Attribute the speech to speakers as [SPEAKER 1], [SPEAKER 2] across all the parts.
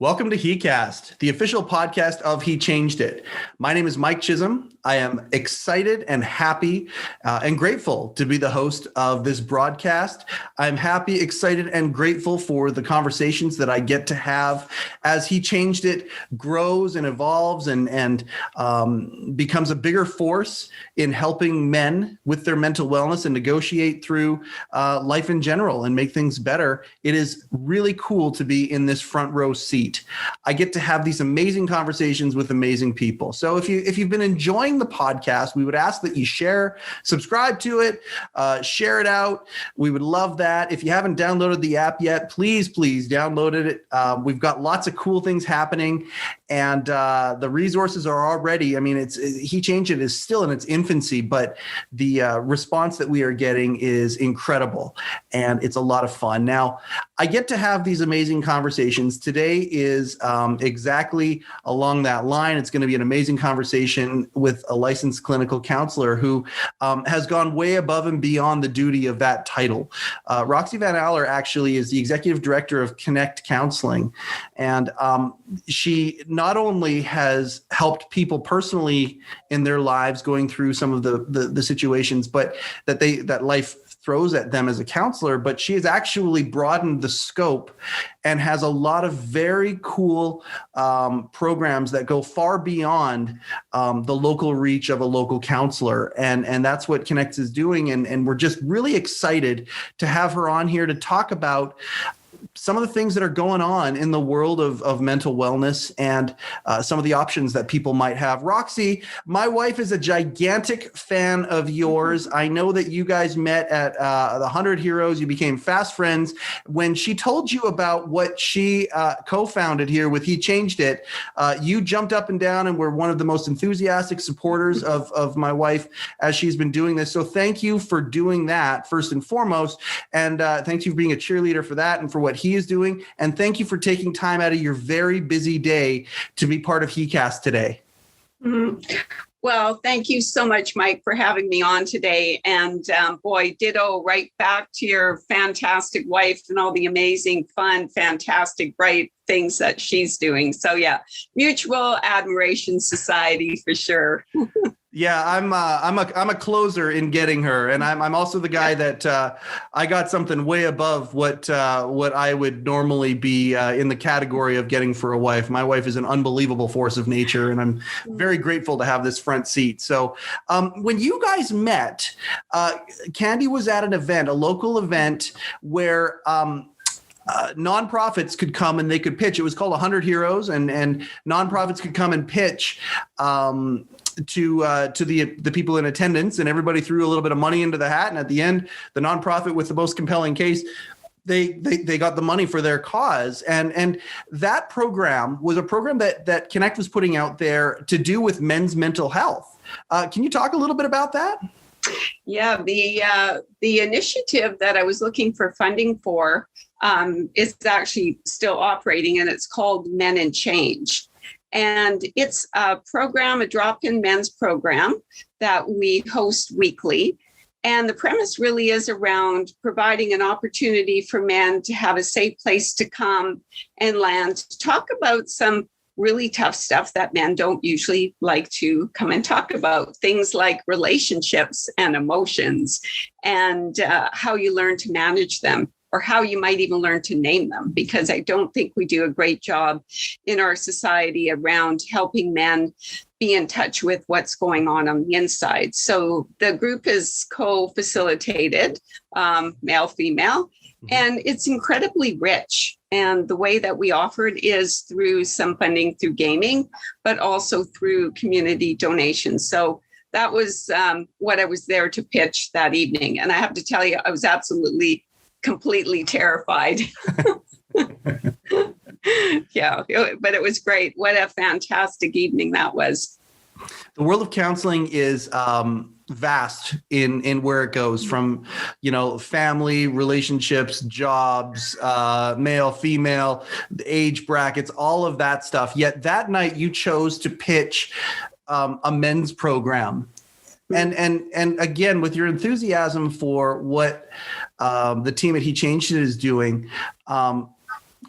[SPEAKER 1] Welcome to heCast, the official podcast of He Changed It. My name is Mike Chisholm. I am excited and happy and grateful to be the host of this broadcast. I'm happy, excited, and grateful for the conversations that I get to have as He Changed It grows and evolves and becomes a bigger force in helping men with their mental wellness and negotiate through life in general and make things better. It is really cool to be in this front row seat. I get to have these amazing conversations with amazing people. So if you've been enjoying the podcast, we would ask that you share, subscribe to it, share it out. We would love that. If you haven't downloaded the app yet, please download it. We've got lots of cool things happening, and the resources are already, He Changed It is still in its infancy, but the response that we are getting is incredible, and it's a lot of fun. Now, I get to have these amazing conversations. Today is exactly along that line. It's going to be an amazing conversation with a licensed clinical counselor who has gone way above and beyond the duty of that title. Roxie Van Aller actually is the executive director of Counselling, and she not only has helped people personally in their lives going through some of the situations, but that life throws at them as a counselor, but she has actually broadened the scope and has a lot of very cool programs that go far beyond the local reach of a local counselor. And that's what Connect is doing. And we're just really excited to have her on here to talk about some of the things that are going on in the world of mental wellness and some of the options that people might have. Roxie, my wife is a gigantic fan of yours. I know that you guys met at the 100 Heroes. You became fast friends. When she told you about what she co-founded here with He Changed It, you jumped up and down and were one of the most enthusiastic supporters of my wife as she's been doing this. So thank you for doing that, first and foremost. And thank you for being a cheerleader for that and for what he is doing. And thank you for taking time out of your very busy day to be part of heCast today.
[SPEAKER 2] Mm-hmm. Well, thank you so much, Mike, for having me on today. And boy, ditto right back to your fantastic wife and all the amazing, fun, fantastic, bright things that she's doing. So yeah, mutual admiration society for sure.
[SPEAKER 1] Yeah, I'm a closer in getting her, and I'm also the guy that I got something way above what I would normally be in the category of getting for a wife. My wife is an unbelievable force of nature, and I'm very grateful to have this front seat. So when you guys met, Candy was at an event, a local event where nonprofits could come and they could pitch. It was called 100 Heroes, and nonprofits could come and pitch to the people in attendance, and everybody threw a little bit of money into the hat. And at the end, the nonprofit with the most compelling case, they got the money for their cause. And that program was a program that Connect was putting out there to do with men's mental health. Can you talk a little bit about that?
[SPEAKER 2] Yeah, the initiative that I was looking for funding for is actually still operating, and it's called Men in Change. And it's a program, a drop-in men's program that we host weekly. And the premise really is around providing an opportunity for men to have a safe place to come and land, to talk about some really tough stuff that men don't usually like to come and talk about. Things like relationships and emotions and how you learn to manage them, or how you might even learn to name them, because I don't think we do a great job in our society around helping men be in touch with what's going on the inside. So the group is co-facilitated, male, female, and it's incredibly rich. And the way that we offer it is through some funding through gaming, but also through community donations. So that was what I was there to pitch that evening. And I have to tell you, I was completely terrified. Yeah, but it was great. What a fantastic evening that was.
[SPEAKER 1] The world of counseling is vast in where it goes from, family, relationships, jobs, male, female, age brackets, all of that stuff. Yet that night you chose to pitch a men's program. And again, with your enthusiasm for what the team at He Changed It is doing,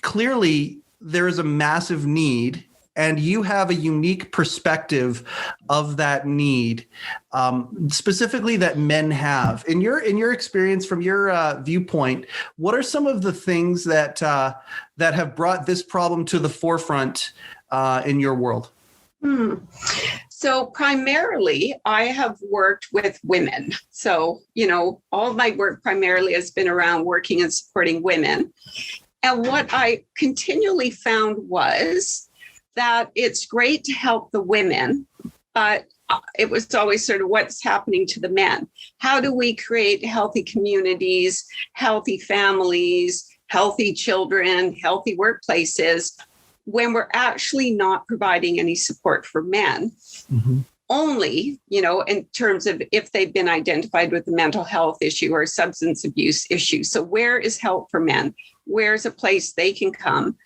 [SPEAKER 1] clearly there is a massive need, and you have a unique perspective of that need, specifically that men have. In your experience, from your viewpoint, what are some of the things that have brought this problem to the forefront in your world?
[SPEAKER 2] So primarily, I have worked with women. So, all of my work primarily has been around working and supporting women. And what I continually found was that it's great to help the women, but it was always sort of what's happening to the men. How do we create healthy communities, healthy families, healthy children, healthy workplaces, when we're actually not providing any support for men? Mm-hmm. Only, in terms of if they've been identified with a mental health issue or a substance abuse issue. So where is help for men? Where's a place they can come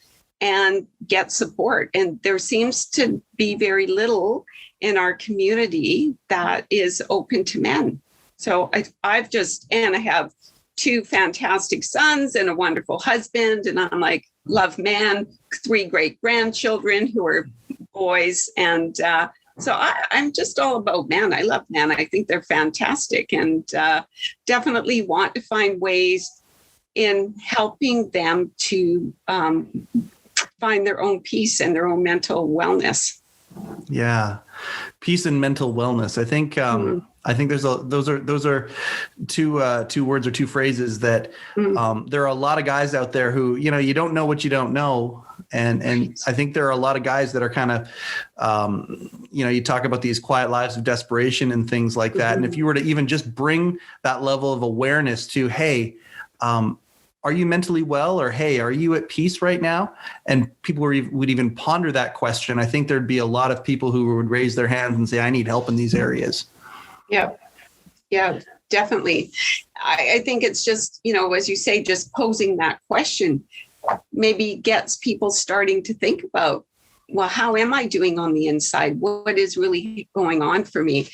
[SPEAKER 2] and get support? And there seems to be very little in our community that is open to men. So I have 2 fantastic sons and a wonderful husband. And I'm like, love man, 3 great grandchildren who are boys. And so I'm just all about men. I love men. I think they're fantastic, and definitely want to find ways in helping them to find their own peace and their own mental wellness.
[SPEAKER 1] Yeah, peace and mental wellness. I think those are two words or 2 phrases that there are a lot of guys out there who, you don't know what you don't know. And I think there are a lot of guys that are kind of, you talk about these quiet lives of desperation and things like that. And if you were to even just bring that level of awareness to, hey, are you mentally well? Or, hey, are you at peace right now? And people would even ponder that question. I think there'd be a lot of people who would raise their hands and say, I need help in these areas.
[SPEAKER 2] Yeah, definitely. I think it's just, as you say, just posing that question maybe gets people starting to think about, well, how am I doing on the inside? What is really going on for me?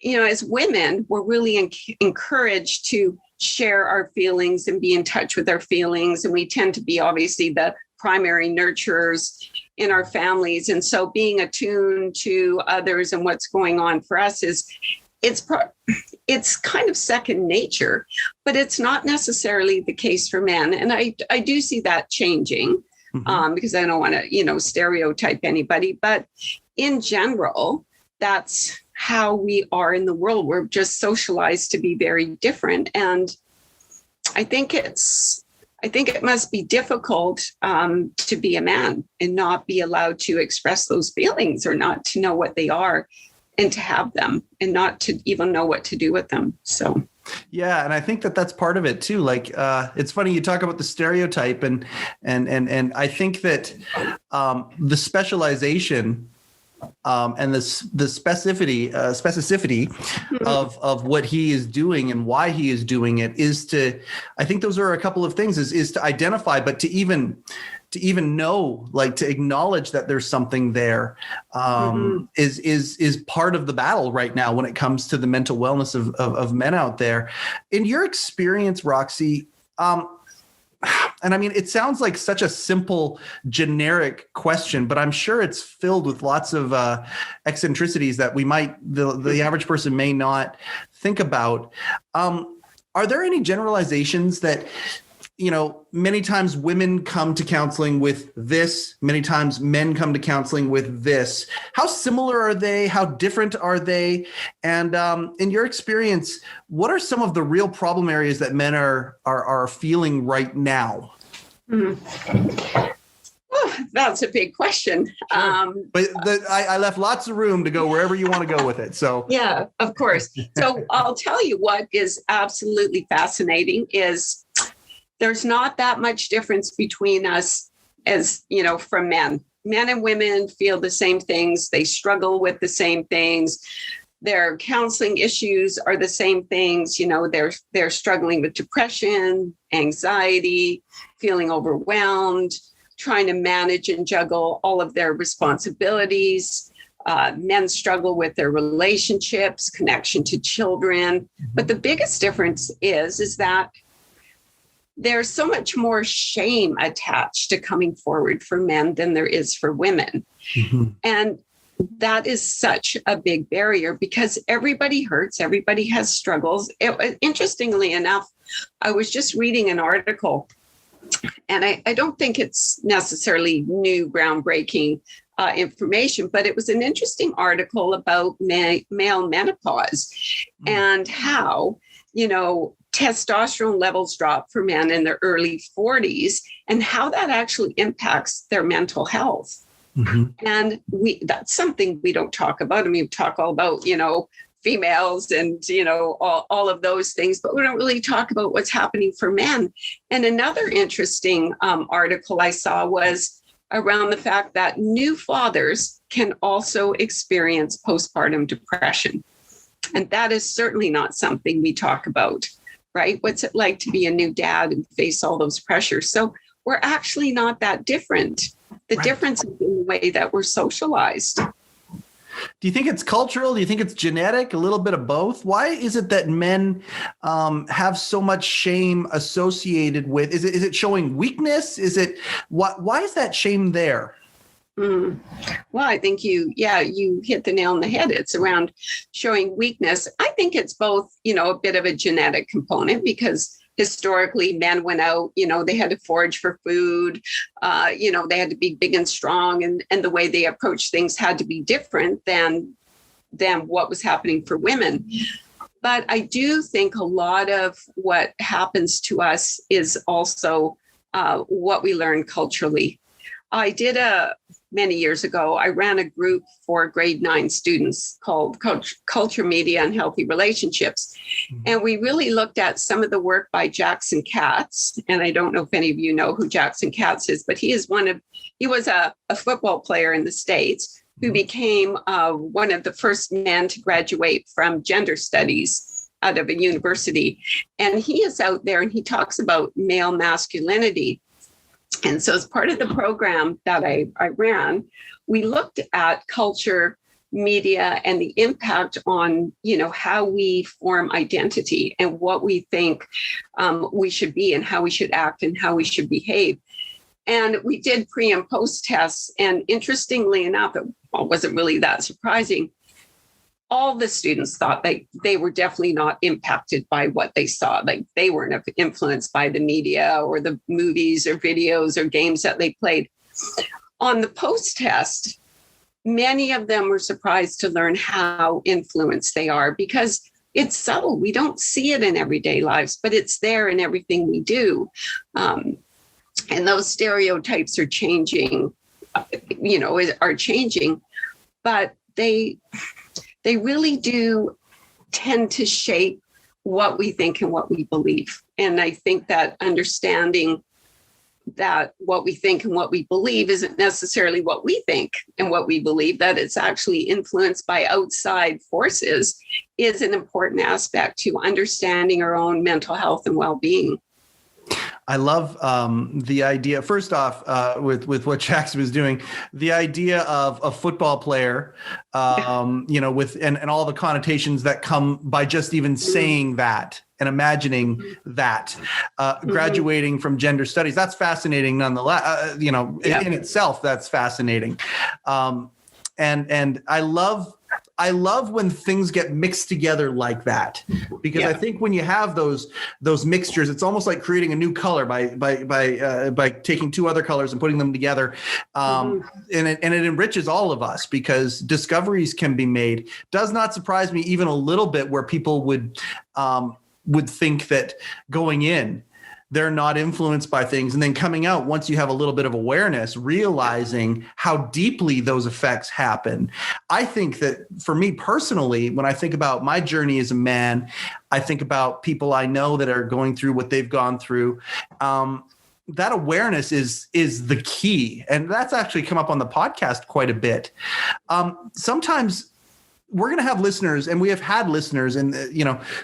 [SPEAKER 2] As women, we're really encouraged to share our feelings and be in touch with our feelings. And we tend to be obviously the primary nurturers in our families. And so being attuned to others and what's going on for us it's kind of second nature, but it's not necessarily the case for men. And I do see that changing because I don't want to, stereotype anybody, but in general, that's how we are in the world. We're just socialized to be very different. And I think it must be difficult to be a man and not be allowed to express those feelings or not to know what they are and to have them and not to even know what to do with them. So.
[SPEAKER 1] Yeah. And I think that that's part of it too. Like, it's funny you talk about the stereotype and I think that the specialization and the specificity of what he is doing and why he is doing it is to, I think those are a couple of things is to identify, but to even know, like to acknowledge that there's something there is part of the battle right now when it comes to the mental wellness of men out there. In your experience, Roxie, and I mean, it sounds like such a simple, generic question, but I'm sure it's filled with lots of eccentricities that the average person may not think about. Are there any generalizations that, many times women come to counseling with this, many times men come to counseling with this? How similar are they? How different are they? And in your experience, what are some of the real problem areas that men are feeling right now?
[SPEAKER 2] Oh, that's a big question.
[SPEAKER 1] Sure. But I left lots of room to go wherever you want to go with it. So
[SPEAKER 2] yeah, of course. So I'll tell you what is absolutely fascinating is there's not that much difference between us as, from men. Men and women feel the same things. They struggle with the same things. Their counseling issues are the same things. They're struggling with depression, anxiety, feeling overwhelmed, trying to manage and juggle all of their responsibilities. Men struggle with their relationships, connection to children. But the biggest difference is that there's so much more shame attached to coming forward for men than there is for women.
[SPEAKER 1] Mm-hmm.
[SPEAKER 2] And that is such a big barrier because everybody hurts, everybody has struggles. Interestingly enough, I was just reading an article, and I don't think it's necessarily new, groundbreaking information, but it was an interesting article about male menopause and how, testosterone levels drop for men in their early 40s and how that actually impacts their mental health.
[SPEAKER 1] Mm-hmm.
[SPEAKER 2] And that's something we don't talk about. I mean, we talk all about, females and, all of those things, but we don't really talk about what's happening for men. And another interesting article I saw was around the fact that new fathers can also experience postpartum depression. And that is certainly not something we talk about, right? What's it like to be a new dad and face all those pressures? So we're actually not that different. The
[SPEAKER 1] Right.
[SPEAKER 2] difference is in the way that we're socialized.
[SPEAKER 1] Do you think it's cultural? Do you think it's genetic? A little bit of both? Why is it that men have so much shame associated with? Is it showing weakness? Why is that shame there?
[SPEAKER 2] Well, I think you hit the nail on the head. It's around showing weakness. I think it's both, a bit of a genetic component because historically men went out, they had to forage for food, they had to be big and strong, and the way they approached things had to be different than what was happening for women. But I do think a lot of what happens to us is also what we learn culturally. I did many years ago, I ran a group for grade 9 students called Culture, Media, and Healthy Relationships. Mm-hmm. And we really looked at some of the work by Jackson Katz. And I don't know if any of you know who Jackson Katz is, but he was a football player in the States who became one of the first men to graduate from gender studies out of a university. And he is out there and he talks about male masculinity. And so as part of the program that I ran, we looked at culture, media, and the impact on, how we form identity and what we think we should be and how we should act and how we should behave. And we did pre and post tests. And interestingly enough, it wasn't really that surprising. All the students thought they were definitely not impacted by what they saw. Like they weren't influenced by the media or the movies or videos or games that they played. On the post test, many of them were surprised to learn how influenced they are because it's subtle. We don't see it in everyday lives, but it's there in everything we do. And those stereotypes are changing, but they really do tend to shape what we think and what we believe. And I think that understanding that what we think and what we believe isn't necessarily what we think and what we believe, that it's actually influenced by outside forces, is an important aspect to understanding our own mental health and well-being.
[SPEAKER 1] I love the idea, first off, with what Jackson was doing, the idea of a football player, with and all the connotations that come by just even saying that and imagining that, graduating from gender studies. That's fascinating nonetheless, in itself, that's fascinating. And I love when things get mixed together like that, because I think when you have those mixtures, it's almost like creating a new color by taking two other colors and putting them together. And it enriches all of us because discoveries can be made. Does not surprise me even a little bit where people would think that going in, they're not influenced by things. And then coming out, once you have a little bit of awareness, realizing how deeply those effects happen. I think that for me personally, when I think about my journey as a man, I think about people I know that are going through what they've gone through. That awareness is the key. And that's actually come up on the podcast quite a bit. Sometimes we're going to have listeners, and we have had listeners, and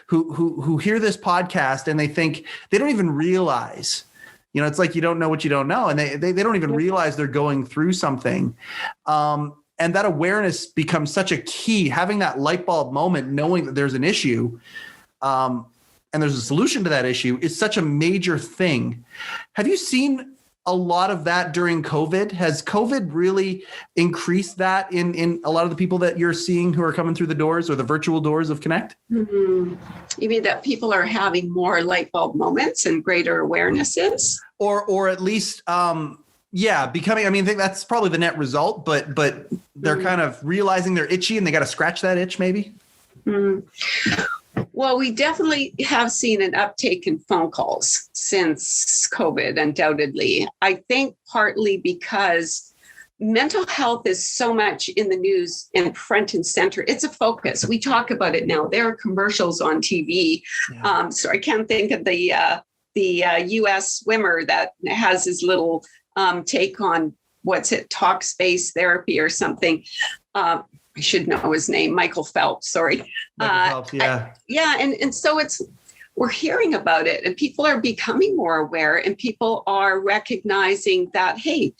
[SPEAKER 1] who hear this podcast and they think they don't even realize, it's like you don't know what you don't know, and they don't even realize they're going through something. And that awareness becomes such a key. Having that light bulb moment, knowing that there's an issue, and there's a solution to that issue is such a major thing. Have you seen a lot of that during COVID? Has COVID really increased that in a lot of the people that you're seeing who are coming through the doors or the virtual doors of Connect?
[SPEAKER 2] Mm-hmm. You mean that people are having more light bulb moments and greater awarenesses?
[SPEAKER 1] Or at least, becoming, I think that's probably the net result, but they're kind of realizing they're itchy and they got to scratch that itch maybe?
[SPEAKER 2] Mm. Well, we definitely have seen an uptake in phone calls since COVID, undoubtedly. I think partly because mental health is so much in the news and front and center. It's a focus. We talk about it now. There are commercials on TV. Yeah. So I can't think of the U.S. swimmer that has his little take on talk space therapy or something. I should know his name, Michael Phelps, sorry.
[SPEAKER 1] Michael Phelps, yeah.
[SPEAKER 2] And so we're hearing about it and people are becoming more aware and people are recognizing that, hey,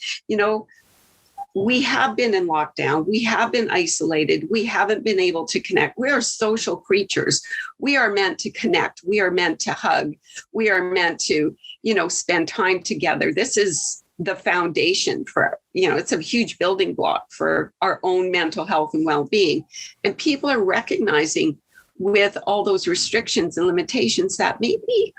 [SPEAKER 2] we have been in lockdown, we have been isolated, we haven't been able to connect. We are social creatures. We are meant to connect. We are meant to hug. We are meant to, spend time together. This is the foundation for, it's a huge building block for our own mental health and well-being. And people are recognizing with all those restrictions and limitations that maybe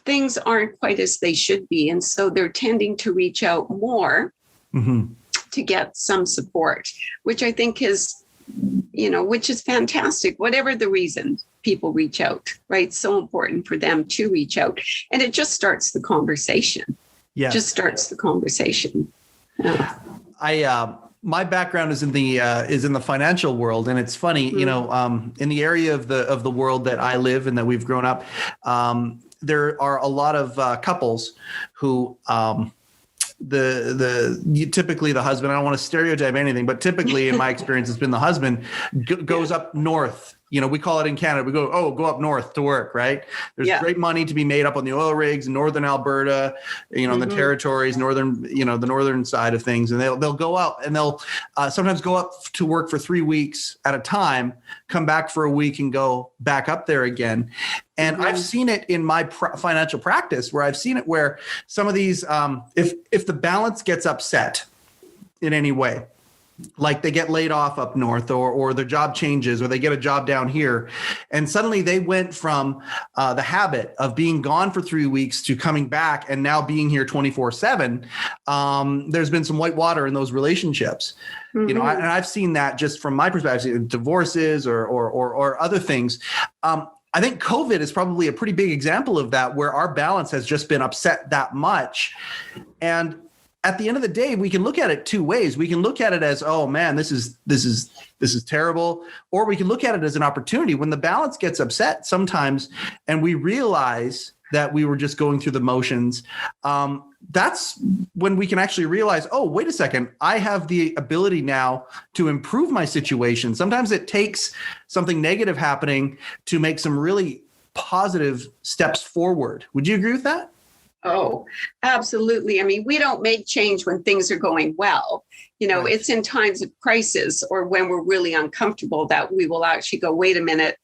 [SPEAKER 2] things aren't quite as they should be. And so they're tending to reach out more to get some support, which I think is, which is fantastic. Whatever the reason, people reach out, right? It's so important for them to reach out. And it just starts the conversation.
[SPEAKER 1] Yes.
[SPEAKER 2] Just starts the conversation. Yeah.
[SPEAKER 1] My background is in the financial world, and it's funny, in the area of the world that I live and that we've grown up, there are a lot of couples who typically the husband, I don't want to stereotype anything, but typically in my experience, it's been the husband goes up north. We call it in Canada, we go up north to work, right? There's great money to be made up on the oil rigs in northern Alberta, in the territories, northern, the northern side of things. And they'll go out and they'll sometimes go up to work for 3 weeks at a time, come back for a week and go back up there again. And I've seen it in my financial practice where I've seen it where some of these, if the balance gets upset in any way, like they get laid off up north or their job changes or they get a job down here. And suddenly they went from the habit of being gone for 3 weeks to coming back and now being here 24/7. There's been some white water in those relationships. And I've seen that just from my perspective, divorces or other things. I think COVID is probably a pretty big example of that, where our balance has just been upset that much. And at the end of the day, we can look at it two ways. We can look at it as, oh man, this is terrible. Or we can look at it as an opportunity. When the balance gets upset sometimes, and we realize that we were just going through the motions, that's when we can actually realize, oh, wait a second, I have the ability now to improve my situation. Sometimes it takes something negative happening to make some really positive steps forward. Would you agree with that?
[SPEAKER 2] Oh, absolutely. We don't make change when things are going well. Right. It's in times of crisis or when we're really uncomfortable that we will actually go, wait a minute,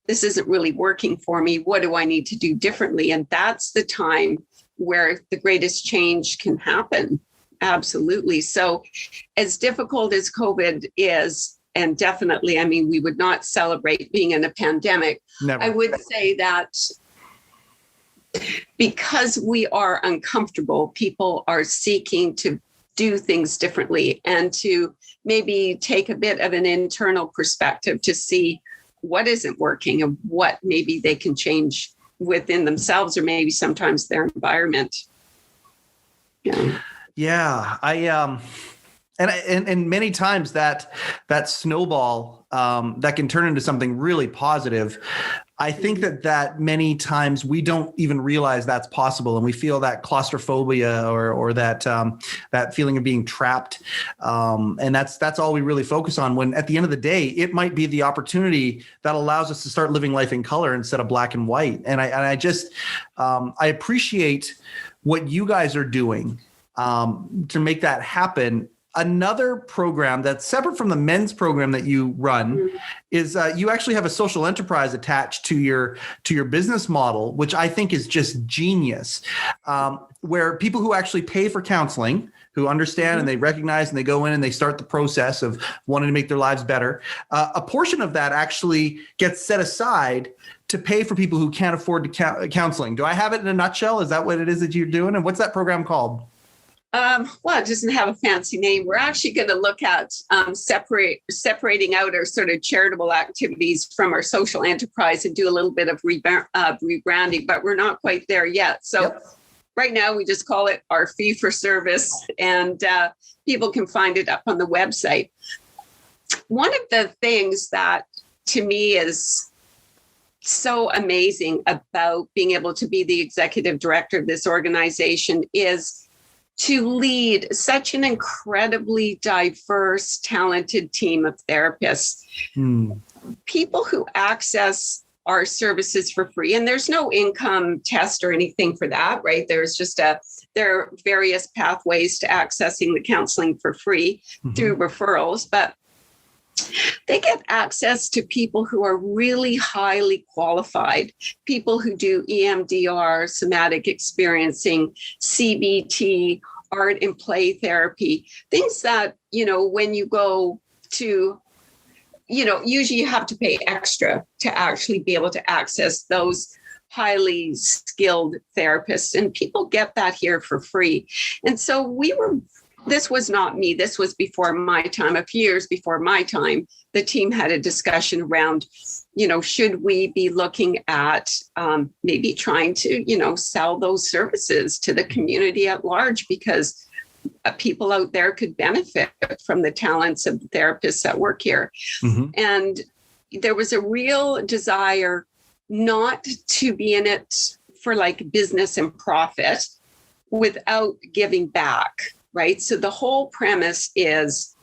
[SPEAKER 2] this isn't really working for me. What do I need to do differently? And that's the time where the greatest change can happen. Absolutely. So as difficult as COVID is, and definitely, we would not celebrate being in a pandemic. Never. I would say that because we are uncomfortable, people are seeking to do things differently and to maybe take a bit of an internal perspective to see what isn't working and what maybe they can change within themselves or maybe sometimes their environment.
[SPEAKER 1] Yeah. And many times that snowball that can turn into something really positive. I think that many times we don't even realize that's possible, and we feel that claustrophobia or that feeling of being trapped, and that's all we really focus on. When at the end of the day, it might be the opportunity that allows us to start living life in color instead of black and white. And I just I appreciate what you guys are doing to make that happen. another program that's separate from the men's program that you run is you actually have a social enterprise attached to your business model, which I think is just genius, where people who actually pay for counseling, who understand and they recognize and they go in and they start the process of wanting to make their lives better. A portion of that actually gets set aside to pay for people who can't afford counseling. Do I have it in a nutshell? Is that what it is that you're doing? And what's that program called?
[SPEAKER 2] Well, it doesn't have a fancy name. We're actually going to look at separating out our sort of charitable activities from our social enterprise and do a little bit of rebranding, but we're not quite there yet. So right now we just call it our fee for service, and people can find it up on the website. One of the things that to me is so amazing about being able to be the executive director of this organization is to lead such an incredibly diverse, talented team of therapists, people who access our services for free. And there's no income test or anything for that, right? There's just there are various pathways to accessing the counseling for free through referrals, but they get access to people who are really highly qualified, people who do EMDR, somatic experiencing, CBT, art and play therapy, things that, when you go to, usually you have to pay extra to actually be able to access those highly skilled therapists, and people get that here for free. And so this was not me. This was before my time, a few years before my time. The team had a discussion around, should we be looking at maybe trying to, sell those services to the community at large, because people out there could benefit from the talents of the therapists that work here. And there was a real desire not to be in it for like business and profit without giving back. Right. So the whole premise is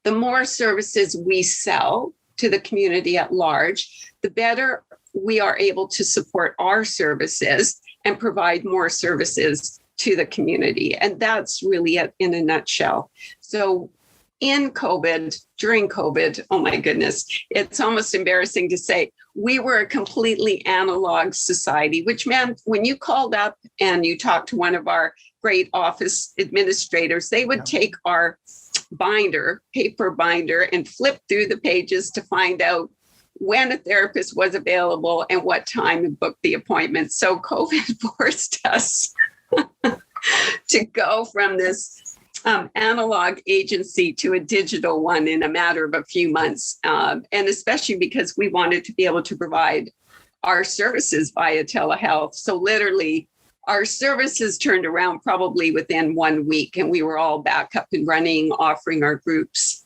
[SPEAKER 2] the more services we sell to the community at large, the better we are able to support our services and provide more services to the community. And that's really it in a nutshell. So during COVID, oh my goodness, it's almost embarrassing to say, we were a completely analog society, which meant when you called up and you talked to one of our great office administrators, they would take our paper binder, and flip through the pages to find out when a therapist was available and what time, and book the appointment. So COVID forced us to go from this analog agency to a digital one in a matter of a few months. And especially because we wanted to be able to provide our services via telehealth. So literally, our services turned around probably within 1 week, and we were all back up and running, offering our groups.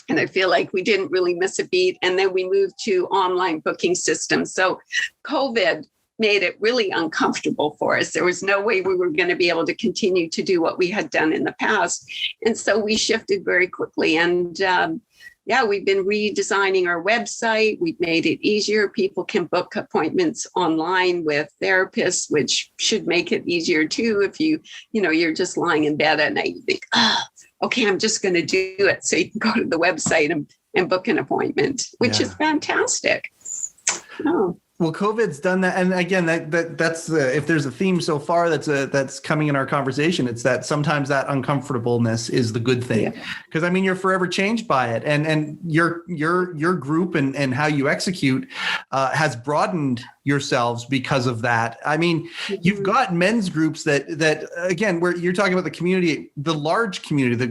[SPEAKER 2] And I feel like we didn't really miss a beat. And then we moved to online booking systems. So COVID made it really uncomfortable for us. There was no way we were going to be able to continue to do what we had done in the past. And so we shifted very quickly. And we've been redesigning our website. We've made it easier. People can book appointments online with therapists, which should make it easier too. If you're just lying in bed at night, you think, okay, I'm just going to do it. So you can go to the website and book an appointment, which is fantastic. Oh.
[SPEAKER 1] Well, COVID's done that, and again, that's if there's a theme so far that's coming in our conversation, it's that sometimes that uncomfortableness is the good thing, because I mean you're forever changed by it, and your group and how you execute has broadened yourselves because of that. I mean, you've got men's groups that again, where you're talking about the community, the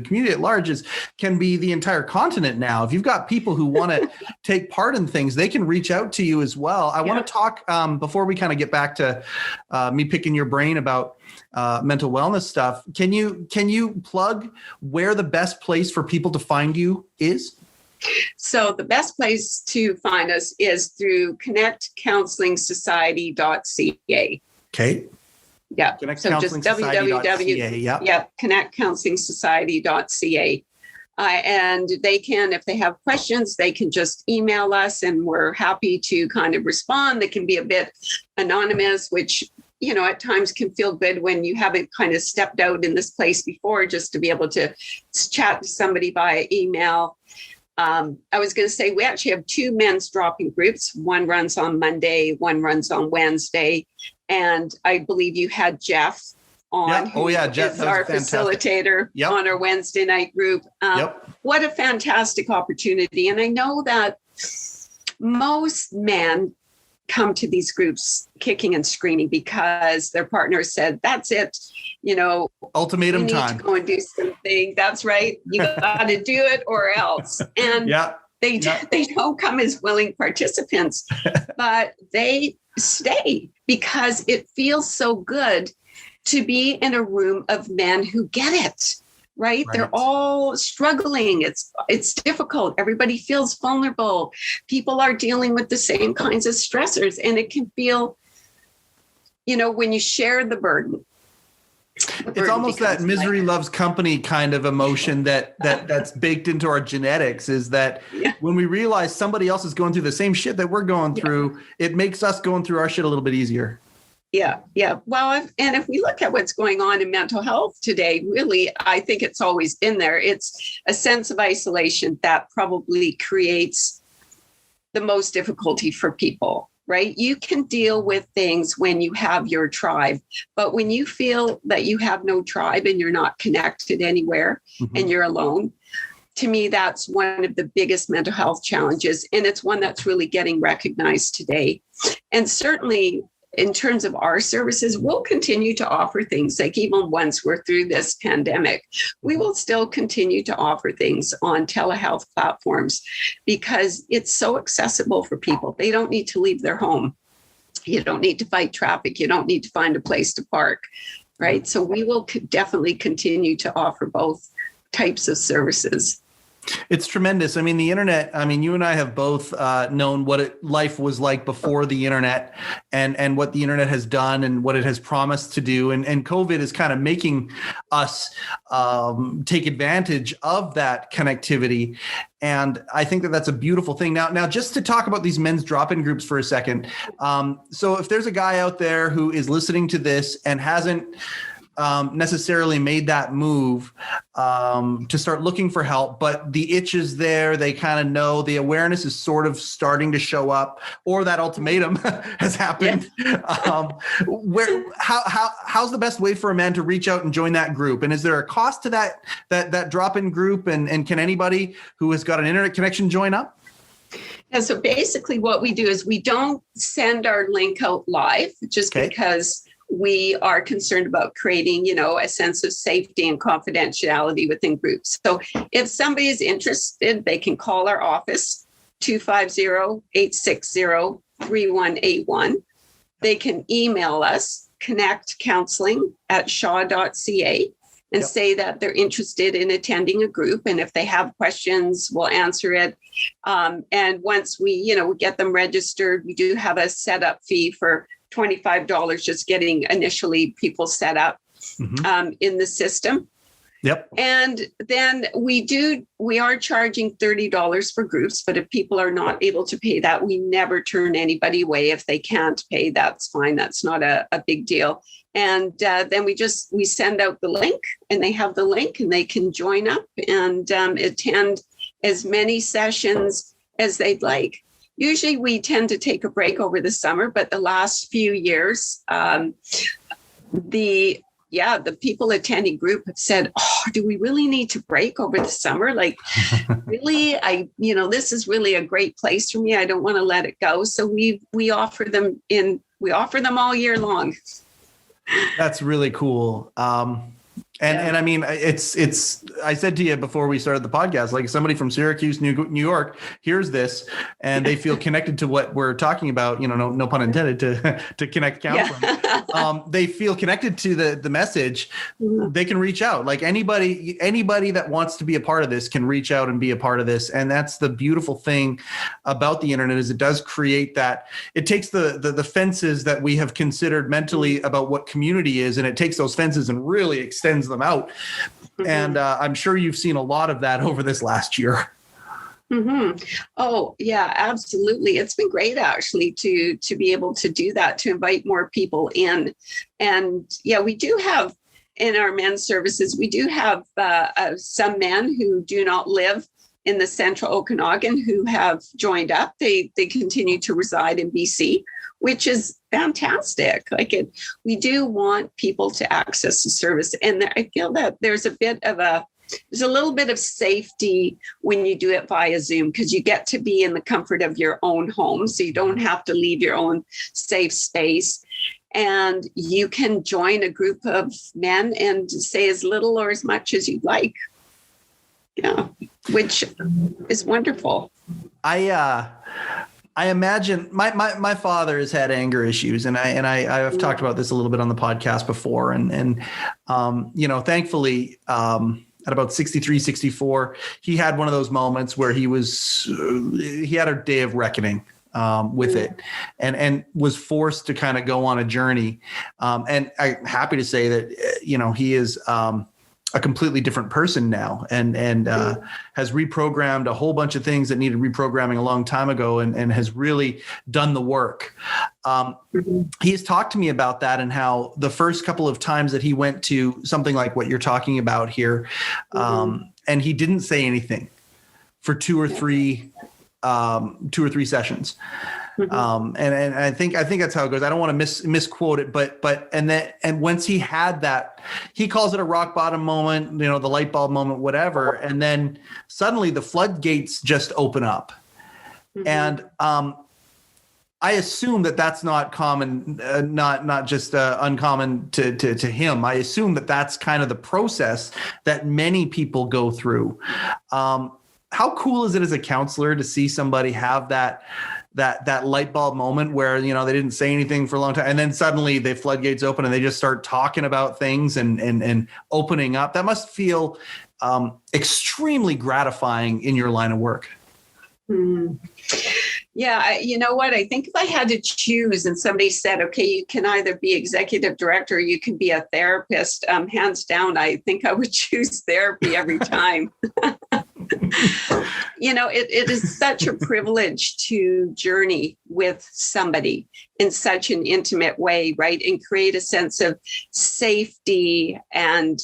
[SPEAKER 1] community at large can be the entire continent now. If you've got people who want to take part in things, they can reach out to you as well. I want to talk before we kind of get back to me picking your brain about mental wellness stuff. Can you plug where the best place for people to find you is?
[SPEAKER 2] So the best place to find us is through connectcounselingsociety.ca.
[SPEAKER 1] Okay.
[SPEAKER 2] Yeah. So just connectcounselingsociety.ca. And they can, if they have questions, they can just email us, and we're happy to kind of respond. They can be a bit anonymous, which at times can feel good when you haven't kind of stepped out in this place before, just to be able to chat to somebody via email. I was going to say, we actually have 2 men's drop-in groups. One runs on Monday, one runs on Wednesday. And I believe you had Jeff on.
[SPEAKER 1] Yeah. Oh, yeah. Jeff
[SPEAKER 2] is our facilitator on our Wednesday night group. What a fantastic opportunity. And I know that most men come to these groups kicking and screaming because their partner said, that's it,
[SPEAKER 1] ultimatum time.
[SPEAKER 2] To go and do something. That's right. You got to do it or else. And they don't come as willing participants, but they stay because it feels so good to be in a room of men who get it. Right? They're all struggling. It's difficult. Everybody feels vulnerable. People are dealing with the same kinds of stressors, and it can feel, when you share the burden.
[SPEAKER 1] It's almost that misery loves company kind of emotion that's baked into our genetics, is that when we realize somebody else is going through the same shit that we're going through, it makes us going through our shit a little bit easier.
[SPEAKER 2] Yeah. Well, and if we look at what's going on in mental health today, really, I think it's always been there. It's a sense of isolation that probably creates the most difficulty for people, right? You can deal with things when you have your tribe, but when you feel that you have no tribe and you're not connected anywhere and you're alone, to me, that's one of the biggest mental health challenges. And it's one that's really getting recognized today. And certainly, in terms of our services, we'll continue to offer things like even once we're through this pandemic, we will still continue to offer things on telehealth platforms because it's so accessible for people. They don't need to leave their home. You don't need to fight traffic. You don't need to find a place to park, right? So we will definitely continue to offer both types of services.
[SPEAKER 1] It's tremendous. I mean, the internet, you and I have both known what life was like before the internet and what the internet has done and what it has promised to do. And COVID is kind of making us take advantage of that connectivity. And I think that that's a beautiful thing. Now, just to talk about these men's drop-in groups for a second. So if there's a guy out there who is listening to this and hasn't necessarily made that move to start looking for help, but the itch is there. They kind of know the awareness is sort of starting to show up, or that ultimatum has happened. How's the best way for a man to reach out and join that group? And is there a cost to that drop-in group? And can anybody who has got an internet connection join up?
[SPEAKER 2] And so basically what we do is we don't send our link out live just because we are concerned about creating, a sense of safety and confidentiality within groups. So if somebody is interested, they can call our office, 250-860-3181. They can email us, connectcounselling@shaw.ca, and say that they're interested in attending a group. And if they have questions, we'll answer it. And once we, get them registered, we do have a setup fee for $25 just getting initially people set up in the system. And then we are charging $30 for groups, but if people are not able to pay that, we never turn anybody away. If they can't pay, that's fine. That's not a big deal. And then we send out the link, and they have the link, and they can join up and attend as many sessions as they'd like. Usually we tend to take a break over the summer, but the last few years, the people attending group have said, do we really need to break over the summer? Like, really, this is really a great place for me. I don't want to let it go. So we offer them all year long.
[SPEAKER 1] That's really cool. And I mean, it's, I said to you before we started the podcast, like somebody from Syracuse, New York, hears this and they feel connected to what we're talking about, no pun intended to connect counseling. They feel connected to the message. They can reach out. Like anybody that wants to be a part of this can reach out and be a part of this. And that's the beautiful thing about the internet, is it does create that. It takes the fences that we have considered mentally about what community is, and it takes those fences and really extends them out. And I'm sure you've seen a lot of that over this last year.
[SPEAKER 2] Oh, yeah, absolutely. It's been great actually to be able to do that, to invite more people in. And yeah, we do have in our men's services, we do have some men who do not live in the central Okanagan who have joined up. They continue to reside in BC, which is fantastic. We do want people to access the service. And I feel that there's a little bit of safety when you do it via Zoom, because you get to be in the comfort of your own home. So you don't have to leave your own safe space. And you can join a group of men and say as little or as much as you'd like. Yeah, which is wonderful.
[SPEAKER 1] I imagine my father has had anger issues, and I've talked about this a little bit on the podcast before, and thankfully, at about 63, 64, he had one of those moments where he had a day of reckoning with it, and was forced to kind of go on a journey. And I'm happy to say that, he is a completely different person now, and has reprogrammed a whole bunch of things that needed reprogramming a long time ago, and has really done the work. He has talked to me about that, and how the first couple of times that he went to something like what you're talking about here, and he didn't say anything for two or three sessions. And I think that's how it goes. I don't want to misquote it, but once he had that, he calls it a rock bottom moment, the light bulb moment, whatever. And then suddenly the floodgates just open up. And I assume that that's not common, not just uncommon to him. I assume that that's kind of the process that many people go through. How cool is it as a counselor to see somebody have that light bulb moment where, they didn't say anything for a long time, and then suddenly the floodgates open and they just start talking about things and opening up? That must feel extremely gratifying in your line of work.
[SPEAKER 2] Yeah, you know what? I think if I had to choose and somebody said, okay, you can either be executive director or you can be a therapist, hands down, I think I would choose therapy every time. It is such a privilege to journey with somebody in such an intimate way, right? And create a sense of safety and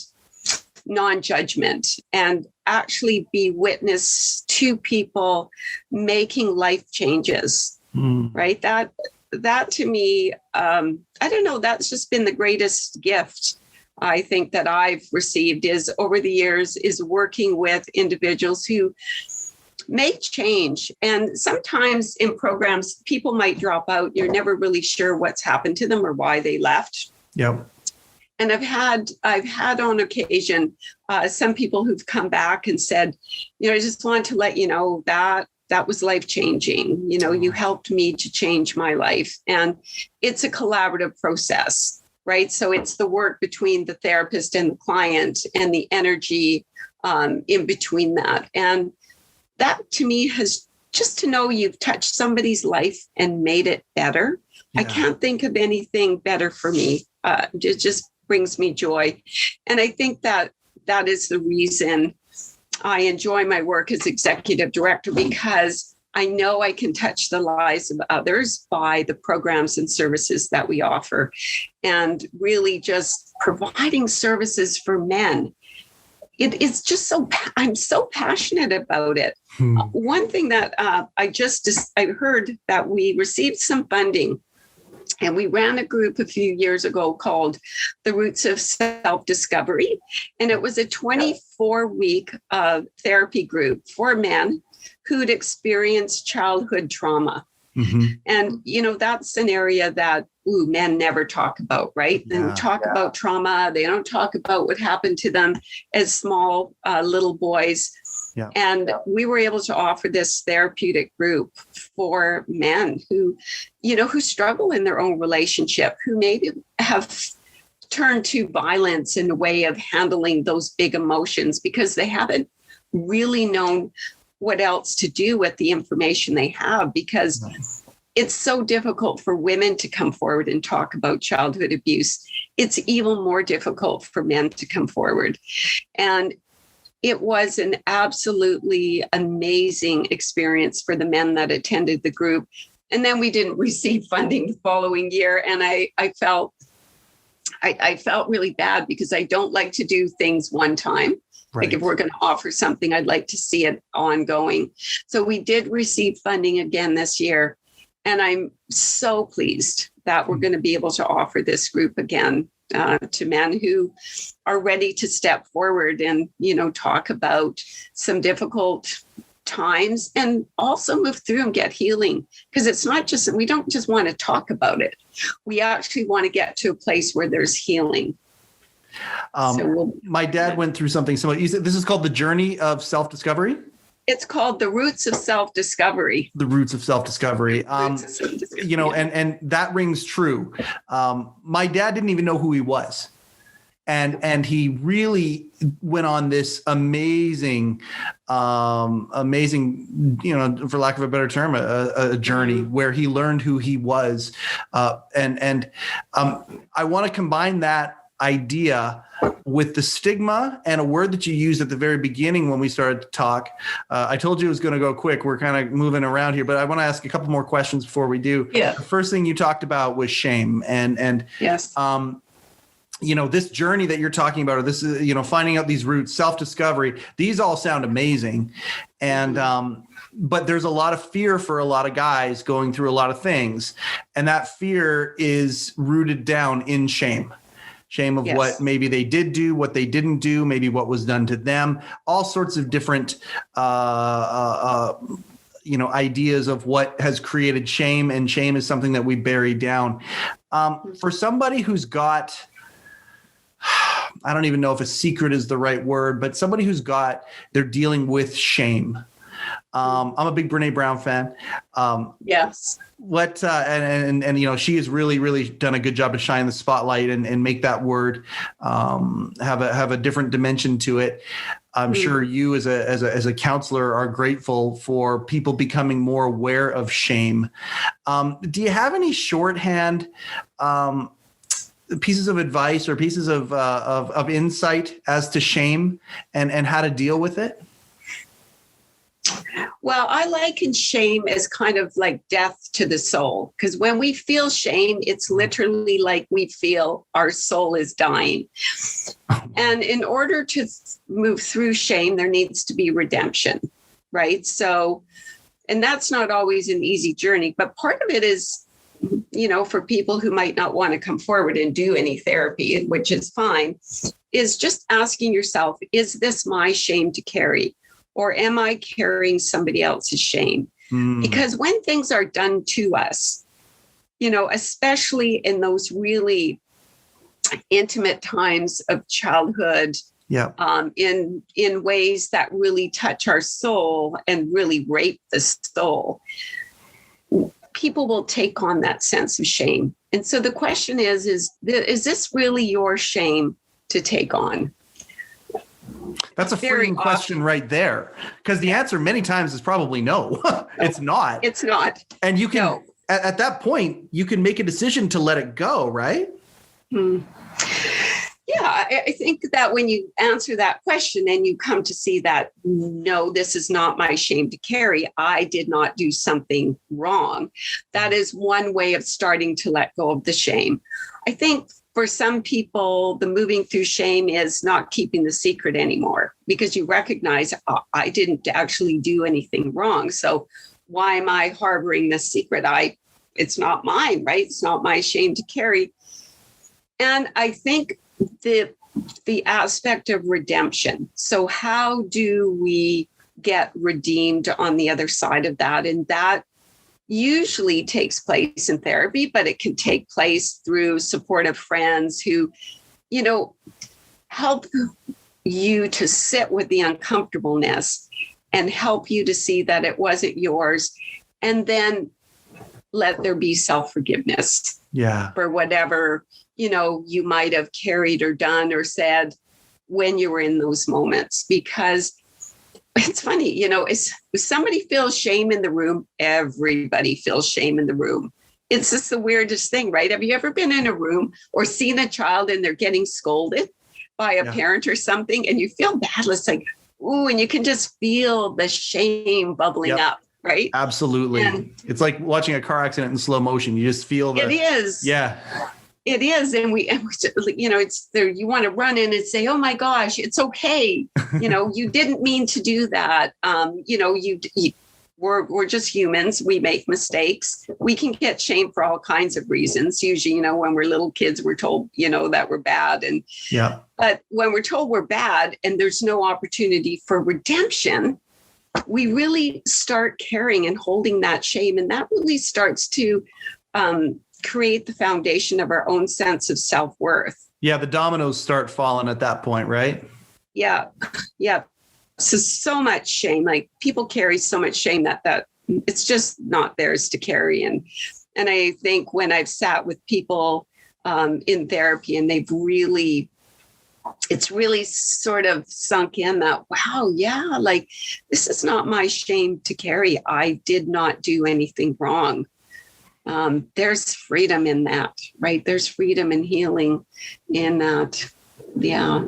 [SPEAKER 2] non-judgment, and actually be witness to people making life changes, right? That to me, I don't know, that's just been the greatest gift I think that I've received is over the years is working with individuals who make change. And sometimes in programs, people might drop out. You're never really sure what's happened to them or why they left.
[SPEAKER 1] Yep.
[SPEAKER 2] And I've had on occasion some people who've come back and said, I just wanted to let you know that was life-changing. You helped me to change my life. And it's a collaborative process, right? So it's the work between the therapist and the client and the energy in between that. And that to me has just to know you've touched somebody's life and made it better. Yeah. I can't think of anything better for me. It just brings me joy. And I think that is the reason I enjoy my work as executive director, because I know I can touch the lives of others by the programs and services that we offer, and really just providing services for men. It is just I'm so passionate about it. One thing that I heard that we received some funding, and we ran a group a few years ago called The Roots of Self-Discovery. And it was a 24-week therapy group for men who'd experienced childhood trauma. And, that's an area that men never talk about, right? They don't talk about trauma. They don't talk about what happened to them as small little boys. Yeah. And we were able to offer this therapeutic group for men who struggle in their own relationship, who maybe have turned to violence in a way of handling those big emotions because they haven't really known what else to do with the information they have, because it's so difficult for women to come forward and talk about childhood abuse. It's even more difficult for men to come forward. And it was an absolutely amazing experience for the men that attended the group. And then we didn't receive funding the following year. And I felt really bad because I don't like to do things one time.
[SPEAKER 1] Right.
[SPEAKER 2] Like if we're going to offer something, I'd like to see it ongoing. So we did receive funding again this year. And I'm so pleased that we're going to be able to offer this group again to men who are ready to step forward and, talk about some difficult times and also move through and get healing. Because it's not just, we don't just want to talk about it. We actually want to get to a place where there's healing.
[SPEAKER 1] My dad went through something similar. You said this is called the journey of self-discovery?
[SPEAKER 2] It's called the roots of self-discovery.
[SPEAKER 1] The roots of self-discovery. And that rings true. My dad didn't even know who he was. And he really went on this amazing, for lack of a better term, a journey where he learned who he was. I want to combine that idea with the stigma and a word that you used at the very beginning when we started to talk. I told you it was going to go quick. We're kind of moving around here, but I want to ask a couple more questions before we do.
[SPEAKER 2] Yeah.
[SPEAKER 1] The first thing you talked about was shame, and
[SPEAKER 2] yes.
[SPEAKER 1] This journey that you're talking about, or this is, finding out these roots, self-discovery, these all sound amazing. And, but there's a lot of fear for a lot of guys going through a lot of things. And that fear is rooted down in shame. Shame of
[SPEAKER 2] yes.
[SPEAKER 1] what maybe they did do, what they didn't do, maybe what was done to them, all sorts of different, ideas of what has created shame. And shame is something that we bury down. For somebody who's got, I don't even know if a secret is the right word, but somebody they're dealing with shame. I'm a big Brene Brown fan.
[SPEAKER 2] Yes.
[SPEAKER 1] What she has really, really done a good job to shine the spotlight and make that word have a different dimension to it. I'm sure you as a counselor are grateful for people becoming more aware of shame. Do you have any shorthand pieces of advice or pieces of insight as to shame and how to deal with it?
[SPEAKER 2] Well, I liken shame as kind of like death to the soul, because when we feel shame, it's literally like we feel our soul is dying. And in order to move through shame, there needs to be redemption, right? So, and that's not always an easy journey, but part of it is, for people who might not want to come forward and do any therapy, which is fine, is just asking yourself, is this my shame to carry? Or am I carrying somebody else's shame? Because when things are done to us, especially in those really intimate times of childhood, in ways that really touch our soul and really rape the soul, people will take on that sense of shame. And so the question is this really your shame to take on?
[SPEAKER 1] That's a freeing question right there, because the answer many times is probably no. It's not.
[SPEAKER 2] It's not.
[SPEAKER 1] And you can, at that point, you can make a decision to let it go, right?
[SPEAKER 2] Yeah, I think that when you answer that question and you come to see that, no, this is not my shame to carry, I did not do something wrong, that is one way of starting to let go of the shame. I think for some people, the moving through shame is not keeping the secret anymore, because you recognize, I didn't actually do anything wrong. So why am I harboring this secret? It's not mine, right? It's not my shame to carry. And I think the aspect of redemption. So how do we get redeemed on the other side of that? And that usually takes place in therapy, but it can take place through supportive friends who, help you to sit with the uncomfortableness and help you to see that it wasn't yours. And then let there be self-forgiveness for whatever, you might have carried or done or said when you were in those moments. Because it's funny, if somebody feels shame in the room, everybody feels shame in the room. It's just the weirdest thing, right? Have you ever been in a room or seen a child and they're getting scolded by a parent or something, and you feel bad? It's like, ooh, and you can just feel the shame bubbling up, right?
[SPEAKER 1] Absolutely.
[SPEAKER 2] And
[SPEAKER 1] it's like watching a car accident in slow motion. You just feel
[SPEAKER 2] it is.
[SPEAKER 1] Yeah.
[SPEAKER 2] It is. And we it's there. You want to run in and say, oh my gosh, it's okay. You didn't mean to do that. We're just humans. We make mistakes. We can get shamed for all kinds of reasons. Usually, when we're little kids, we're told, that we're bad. But when we're told we're bad and there's no opportunity for redemption, we really start carrying and holding that shame. And that really starts to create the foundation of our own sense of self-worth.
[SPEAKER 1] Yeah, the dominoes start falling at that point, right?
[SPEAKER 2] Yeah. So much shame, like people carry so much shame that it's just not theirs to carry. And I think when I've sat with people in therapy and it's really sort of sunk in that, wow, yeah, like this is not my shame to carry. I did not do anything wrong. There's freedom in that, right? There's freedom and healing in that. Yeah.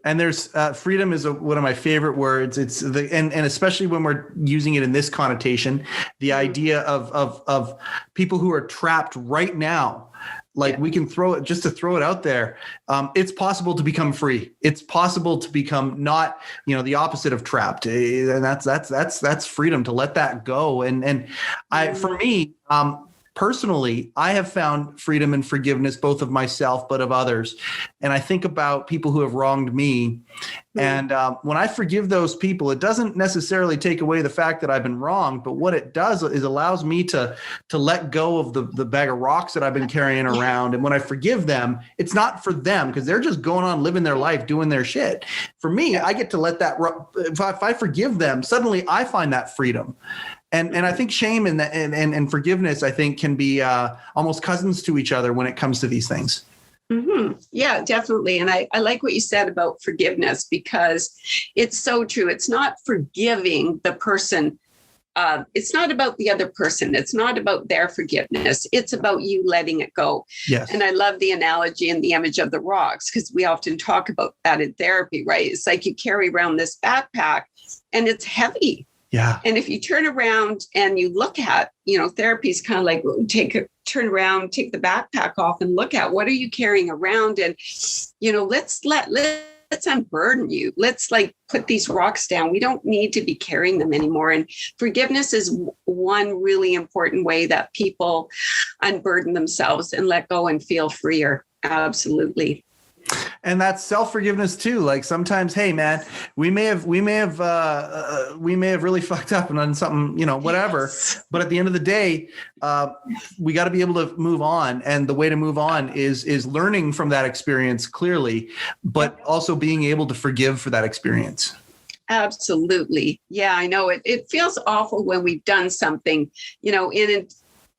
[SPEAKER 1] And there's freedom is one of my favorite words. It's and especially when we're using it in this connotation, the idea of people who are trapped right now. Like we can throw it out there. It's possible to become free. It's possible to become not, the opposite of trapped. And that's freedom, to let that go. And for me, personally, I have found freedom and forgiveness, both of myself, but of others. And I think about people who have wronged me. And when I forgive those people, it doesn't necessarily take away the fact that I've been wronged, but what it does is allows me to let go of the bag of rocks that I've been carrying around. And when I forgive them, it's not for them because they're just going on living their life, doing their shit. For me, I get to let that, if I forgive them, suddenly I find that freedom. And I think shame and forgiveness, I think, can be almost cousins to each other when it comes to these things.
[SPEAKER 2] Mm-hmm. Yeah, definitely. And I like what you said about forgiveness, because it's so true. It's not forgiving the person. It's not about the other person. It's not about their forgiveness. It's about you letting it go.
[SPEAKER 1] Yes.
[SPEAKER 2] And I love the analogy and the image of the rocks, because we often talk about that in therapy, right? It's like you carry around this backpack and it's heavy.
[SPEAKER 1] Yeah.
[SPEAKER 2] And if you turn around and you look at, therapy is kind of like turn around, take the backpack off and look at what are you carrying around? And, let's unburden you. Let's put these rocks down. We don't need to be carrying them anymore. And forgiveness is one really important way that people unburden themselves and let go and feel freer. Absolutely.
[SPEAKER 1] And that's self-forgiveness too. Like sometimes, hey man, we may have really fucked up and done something, whatever. Yes. But at the end of the day, we got to be able to move on. And the way to move on is learning from that experience clearly, but also being able to forgive for that experience.
[SPEAKER 2] Absolutely. Yeah, I know it feels awful when we've done something,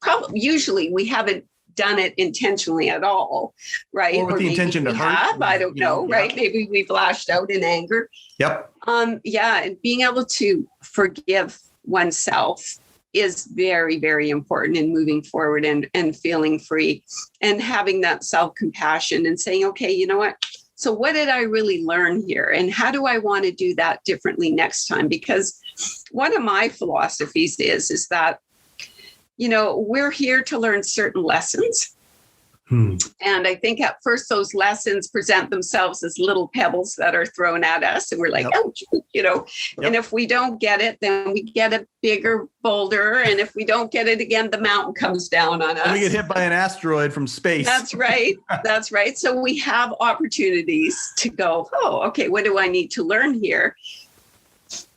[SPEAKER 2] probably usually we haven't done it intentionally at all, right?
[SPEAKER 1] Or with the intention to hurt.
[SPEAKER 2] I don't know, right? Maybe we've lashed out in anger.
[SPEAKER 1] Yep.
[SPEAKER 2] And being able to forgive oneself is very, very important in moving forward and feeling free and having that self-compassion and saying, okay, you know what? So what did I really learn here? And how do I want to do that differently next time? Because one of my philosophies is that we're here to learn certain lessons. And I think at first those lessons present themselves as little pebbles that are thrown at us. And we're like, ouch, and if we don't get it, then we get a bigger boulder. And if we don't get it again, the mountain comes down on us.
[SPEAKER 1] And we get hit by an asteroid from space.
[SPEAKER 2] That's right. That's right. So we have opportunities to go, okay, what do I need to learn here?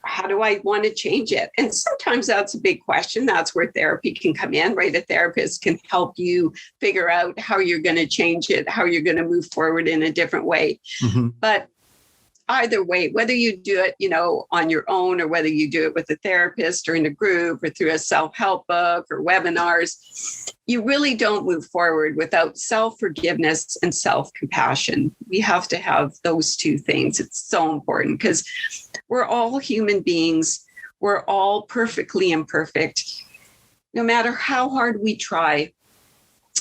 [SPEAKER 2] How do I want to change it? And sometimes that's a big question. That's where therapy can come in, right? A therapist can help you figure out how you're going to change it, how you're going to move forward in a different way. Mm-hmm. But either way, whether you do it, on your own, or whether you do it with a therapist or in a group or through a self-help book or webinars, you really don't move forward without self-forgiveness and self-compassion. We have to have those two things. It's so important because we're all human beings. We're all perfectly imperfect. No matter how hard we try,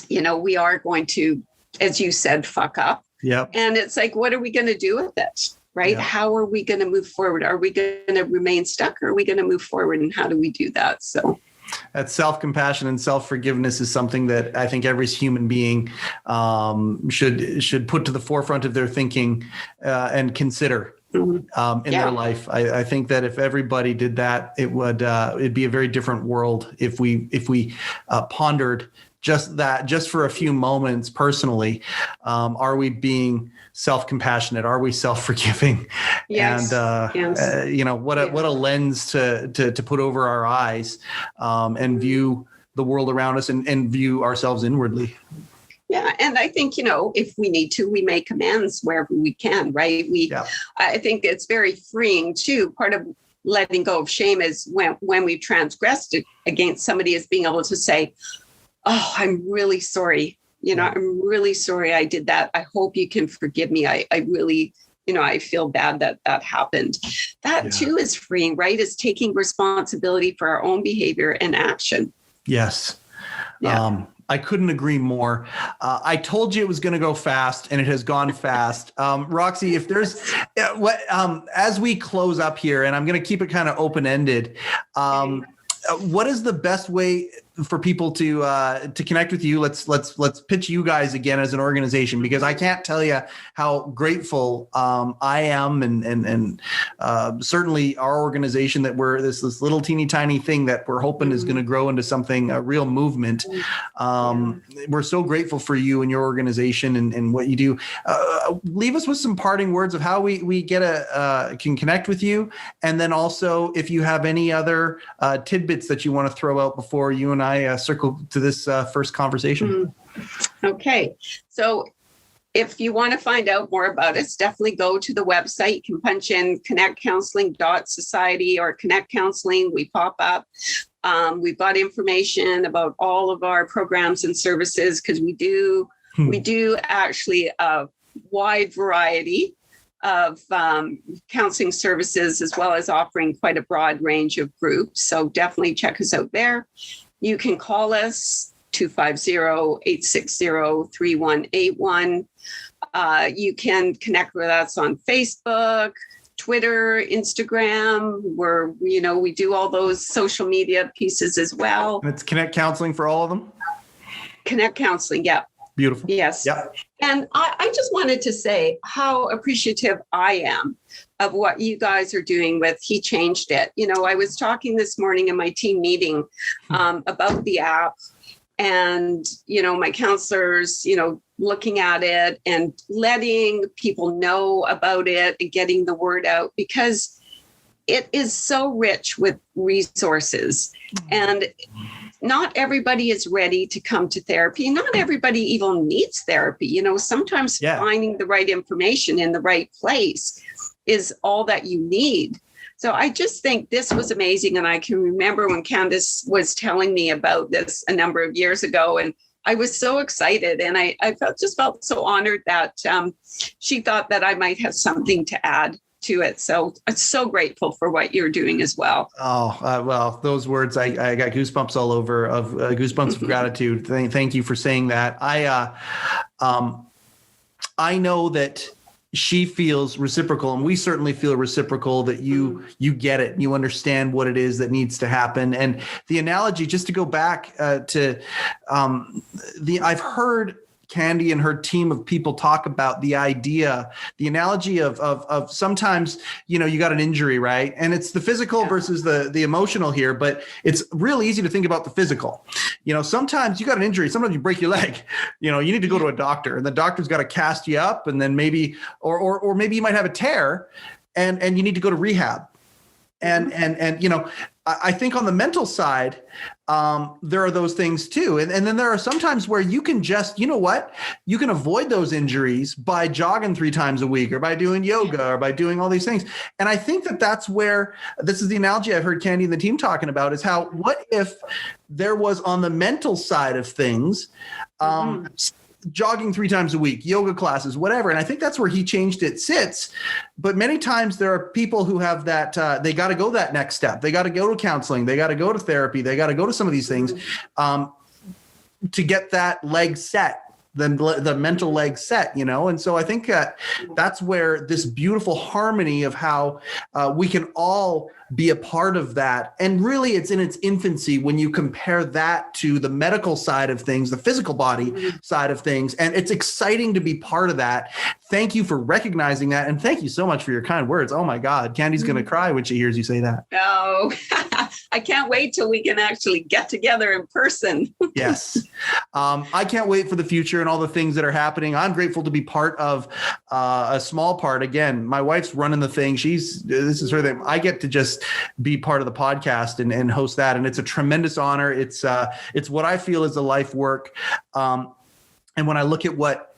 [SPEAKER 2] we are going to, as you said, fuck up.
[SPEAKER 1] Yep.
[SPEAKER 2] And it's like, what are we going to do with it? right?
[SPEAKER 1] Yeah.
[SPEAKER 2] How are we going to move forward? Are we going to remain stuck, or are we going to move forward? And how do we do that? So
[SPEAKER 1] that self-compassion and self-forgiveness is something that I think every human being should put to the forefront of their thinking and consider in their life. I think that if everybody did that, it'd be a very different world if we pondered just for a few moments personally. Are we being self-compassionate? Are we self-forgiving?
[SPEAKER 2] Yes.
[SPEAKER 1] And what a lens to put over our eyes and view the world around us and view ourselves inwardly.
[SPEAKER 2] Yeah. And I think, if we need to, we make amends wherever we can, right? I think it's very freeing too. Part of letting go of shame is when we've transgressed it against somebody, is being able to say, oh, I'm really sorry. I'm really sorry I did that. I hope you can forgive me. I really, I feel bad that happened. That too is freeing, right? Is taking responsibility for our own behavior and action.
[SPEAKER 1] Yes.
[SPEAKER 2] Yeah.
[SPEAKER 1] I couldn't agree more. I told you it was going to go fast, and it has gone fast. Roxie, if there's as we close up here, and I'm going to keep it kind of open-ended, what is the best way for people to connect with you? Let's pitch you guys again as an organization, because I can't tell you how grateful I am, and certainly our organization, that we're this little teeny tiny thing that we're hoping is going to grow into something, a real movement. We're so grateful for you and your organization and what you do. Leave us with some parting words of how we can connect with you, and then also if you have any other tidbits that you want to throw out before you and I circle to this first conversation.
[SPEAKER 2] Okay. So if you want to find out more about us, definitely go to the website. You can punch in connectcounseling.society or Connect Counseling. We pop up. We've got information about all of our programs and services, because we do actually a wide variety of counseling services, as well as offering quite a broad range of groups. So definitely check us out there. You can call us 250-860-3181. You can connect with us on Facebook, Twitter, Instagram, where, we do all those social media pieces as well.
[SPEAKER 1] And it's Connect Counseling for all of them?
[SPEAKER 2] Connect Counseling, yeah.
[SPEAKER 1] Beautiful.
[SPEAKER 2] Yes.
[SPEAKER 1] Yeah.
[SPEAKER 2] And I just wanted to say how appreciative I am of what you guys are doing with He Changed It. I was talking this morning in my team meeting about the app, and, my counselors, looking at it and letting people know about it and getting the word out, because it is so rich with resources. And not everybody is ready to come to therapy. Not everybody even needs therapy. Sometimes finding the right information in the right place is all that you need. So I just think this was amazing. And I can remember when Candace was telling me about this a number of years ago, and I was so excited, and I felt so honored that she thought that I might have something to add to it. So I'm so grateful for what you're doing as well.
[SPEAKER 1] Oh, well, those words, I got goosebumps all over, of goosebumps of gratitude. Thank you for saying that. I know that she feels reciprocal, and we certainly feel reciprocal, that you get it, you understand what it is that needs to happen. And the analogy, just to go back to I've heard Candy and her team of people talk about the analogy of sometimes, you got an injury, right? And it's the physical versus the emotional here, but it's real easy to think about the physical. Sometimes you got an injury, sometimes you break your leg, you need to go to a doctor, and the doctor's got to cast you up, and then maybe, or maybe you might have a tear and you need to go to rehab. And I think on the mental side, there are those things too. And then there are some times where you can just, you can avoid those injuries by jogging 3 times a week, or by doing yoga, or by doing all these things. And I think that's where, this is the analogy I've heard Candy and the team talking about, is how, what if there was on the mental side of things, jogging 3 times a week, yoga classes, whatever. And I think that's where He Changed It sits. But many times there are people who have that, they got to go that next step. They got to go to counseling. They got to go to therapy. They got to go to some of these things to get that leg set the mental leg set, and so I think that's where this beautiful harmony of how we can all be a part of that. And really it's in its infancy when you compare that to the medical side of things, the physical body side of things. And it's exciting to be part of that. Thank you for recognizing that. And thank you so much for your kind words. Oh my God, Candy's going to cry when she hears you say that.
[SPEAKER 2] Oh, I can't wait till we can actually get together in person.
[SPEAKER 1] Yes. I can't wait for the future and all the things that are happening. I'm grateful to be part of a small part. Again, my wife's running the thing. This is her thing. I get to just be part of the podcast and host that. And it's a tremendous honor. It's what I feel is a life work. And when I look at what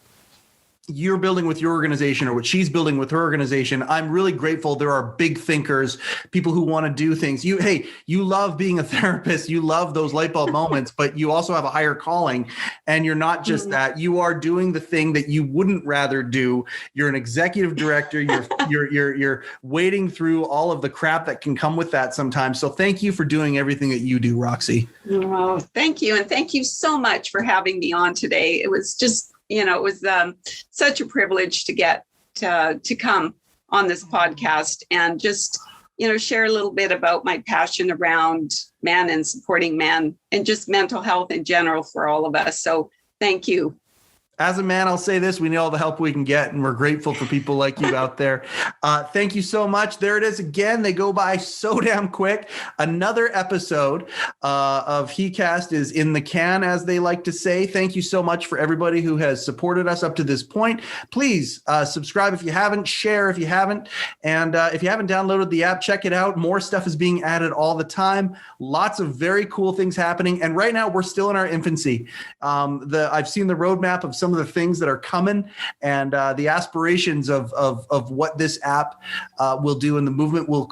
[SPEAKER 1] you're building with your organization or what she's building with her organization, I'm really grateful. There are big thinkers, people who want to do things. You love being a therapist. You love those light bulb moments, but you also have a higher calling, and you're not just that. You are doing the thing that you wouldn't rather do. You're an executive director. You're wading through all of the crap that can come with that sometimes. So thank you for doing everything that you do, Roxie.
[SPEAKER 2] Oh, thank you. And thank you so much for having me on today. It was just, it was such a privilege to get to come on this podcast and just, share a little bit about my passion around men and supporting men and just mental health in general for all of us. So thank you.
[SPEAKER 1] As a man, I'll say this: we need all the help we can get, and we're grateful for people like you out there. Thank you so much. There it is again. They go by so damn quick. Another episode of heCast is in the can, as they like to say. Thank you so much for everybody who has supported us up to this point. Please subscribe if you haven't, share if you haven't, and if you haven't downloaded the app, check it out. More stuff is being added all the time. Lots of very cool things happening. And right now, we're still in our infancy. I've seen the roadmap of some of the things that are coming and the aspirations of what this app will do and the movement will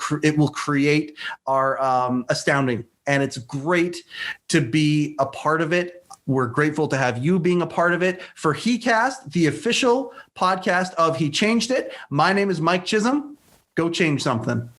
[SPEAKER 1] create are astounding. And it's great to be a part of it. We're grateful to have you being a part of it. For heCast, the official podcast of He Changed It, my name is Mike Chisholm. Go change something.